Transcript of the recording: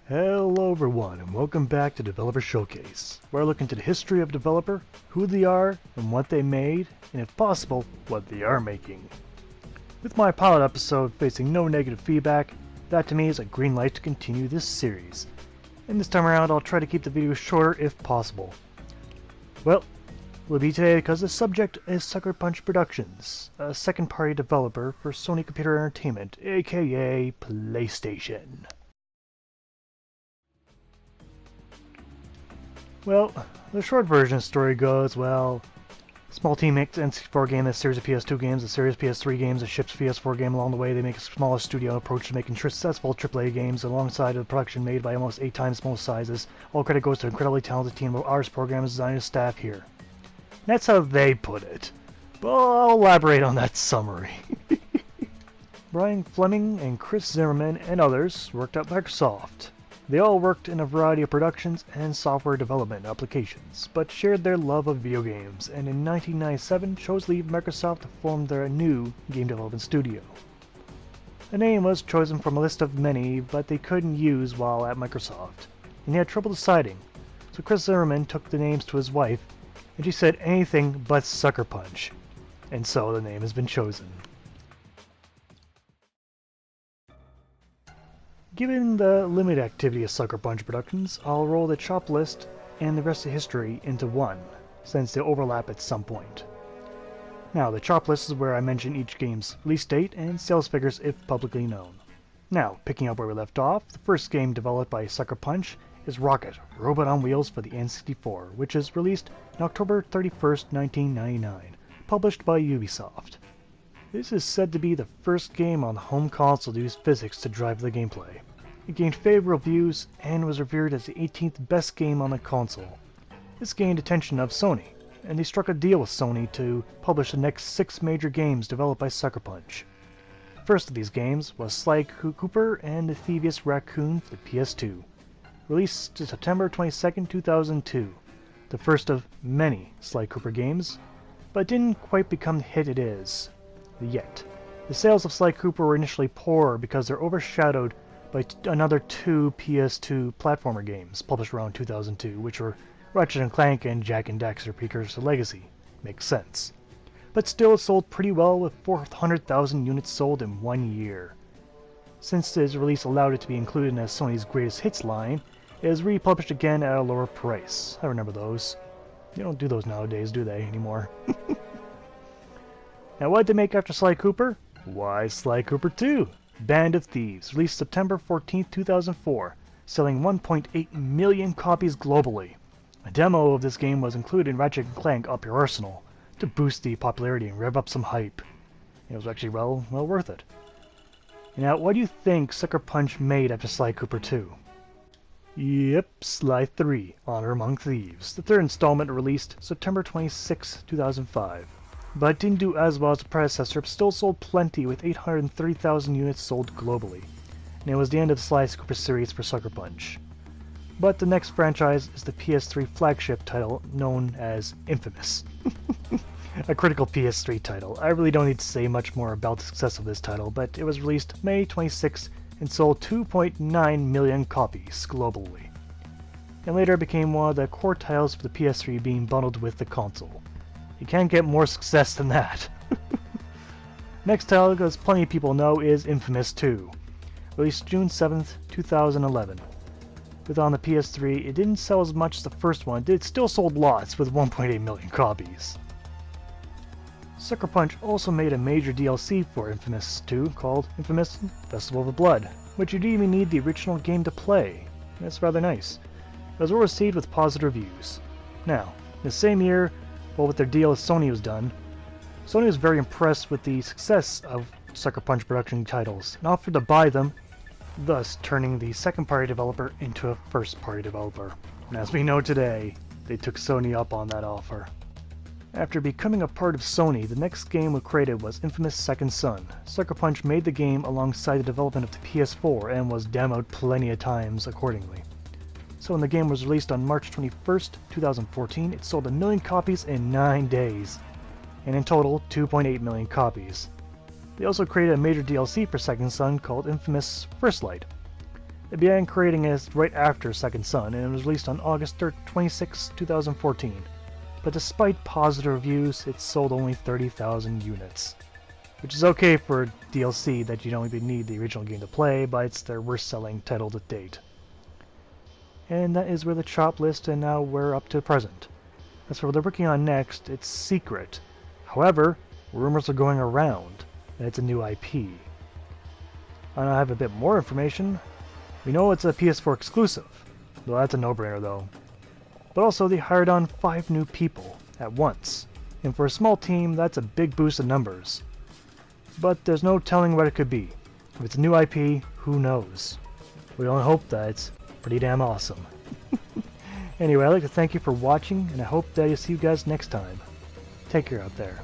Hello everyone, and welcome back to Developer Showcase, where I look into the history of developer, who they are, and what they made, and if possible, what they are making. With my pilot episode facing no negative feedback, that to me is a green light to continue this series. And this time around I'll try to keep the video shorter if possible. Well, will be today because the subject is Sucker Punch Productions, a second-party developer for Sony Computer Entertainment, aka PlayStation. Well, the short version of the story goes, well, small team makes an N64 game, a series of PS2 games, a series of PS3 games, a ships PS4 game. Along the way, they make a smaller studio approach to making successful AAA games alongside a production made by almost 8 times most sizes. All credit goes to an incredibly talented team of artists, programmers, designers, staff here. That's how they put it. But I'll elaborate on that summary. Brian Fleming and Chris Zimmerman and others worked at Microsoft. They all worked in a variety of productions and software development applications, but shared their love of video games, and in 1997 chose to leave Microsoft to form their new game development studio. The name was chosen from a list of many, but they couldn't use while at Microsoft, and he had trouble deciding, so Chris Zimmerman took the names to his wife, and she said anything but Sucker Punch, and so the name has been chosen. Given the limited activity of Sucker Punch Productions, I'll roll the chop list and the rest of history into one, since they overlap at some point. Now, the chop list is where I mention each game's release date and sales figures if publicly known. Now, picking up where we left off, the first game developed by Sucker Punch is Rocket, Robot on Wheels for the N64, which is released on October 31st, 1999, published by Ubisoft. This is said to be the first game on the home console to use physics to drive the gameplay. It gained favorable reviews and was revered as the 18th best game on the console. This gained attention of Sony, and they struck a deal with Sony to publish the next 6 major games developed by Sucker Punch. The first of these games was Sly Cooper and the Thievius Raccoon for the PS2, released September 22, 2002, the first of many Sly Cooper games, but didn't quite become the hit it is. Yet. The sales of Sly Cooper were initially poor because they're overshadowed by another 2 PS2 platformer games published around 2002, which were Ratchet & Clank and Jak and Daxter Precursor Legacy. Makes sense. But still it sold pretty well with 400,000 units sold in 1 year. Since its release allowed it to be included in Sony's Greatest Hits line, it is republished again at a lower price. I remember those. They don't do those nowadays, do they, anymore? Now what did they make after Sly Cooper? Why, Sly Cooper 2, Band of Thieves, released September 14, 2004, selling 1.8 million copies globally. A demo of this game was included in Ratchet & Clank Up Your Arsenal to boost the popularity and rev up some hype. It was actually well worth it. Now, what do you think Sucker Punch made after Sly Cooper 2? Yep, Sly 3, Honor Among Thieves, the third installment released September 26, 2005. But didn't do as well as the predecessor, but still sold plenty with 830,000 units sold globally. And it was the end of the Sly Cooper series for Sucker Punch. But the next franchise is the PS3 flagship title known as Infamous. A critical PS3 title. I really don't need to say much more about the success of this title, but it was released May 26 and sold 2.9 million copies globally. And later became one of the core titles for the PS3 being bundled with the console. You can't get more success than that. Next title, as plenty of people know, is Infamous 2. Released June 7th, 2011. But on the PS3, it didn't sell as much as the first one, it still sold lots with 1.8 million copies. Sucker Punch also made a major DLC for Infamous 2 called Infamous Festival of Blood, which you didn't even need the original game to play. That's rather nice. It was well received with positive reviews. Now, in the same year, well, with their deal with Sony was done, Sony was very impressed with the success of Sucker Punch production titles and offered to buy them, thus turning the second-party developer into a first-party developer. And as we know today, they took Sony up on that offer. After becoming a part of Sony, the next game we created was Infamous Second Son. Sucker Punch made the game alongside the development of the PS4 and was demoed plenty of times accordingly. So when the game was released on March 21st, 2014, it sold 1 million copies in 9 days, and in total 2.8 million copies. They also created a major DLC for Second Son called Infamous First Light. It began creating it right after Second Son, and it was released on August 26, 2014. But despite positive reviews, it sold only 30,000 units. Which is okay for a DLC that you don't even need the original game to play, but it's their worst selling title to date. And that is where the chop list, and now we're up to present. As for what they're working on next, it's secret. However, rumors are going around that it's a new IP. I have a bit more information. We know it's a PS4 exclusive, though that's a no-brainer though. But also they hired on 5 new people at once, and for a small team that's a big boost in numbers. But there's no telling what it could be. If it's a new IP, who knows? We only hope that it's pretty damn awesome. Anyway, I'd like to thank you for watching, and I hope that I see you guys next time. Take care out there.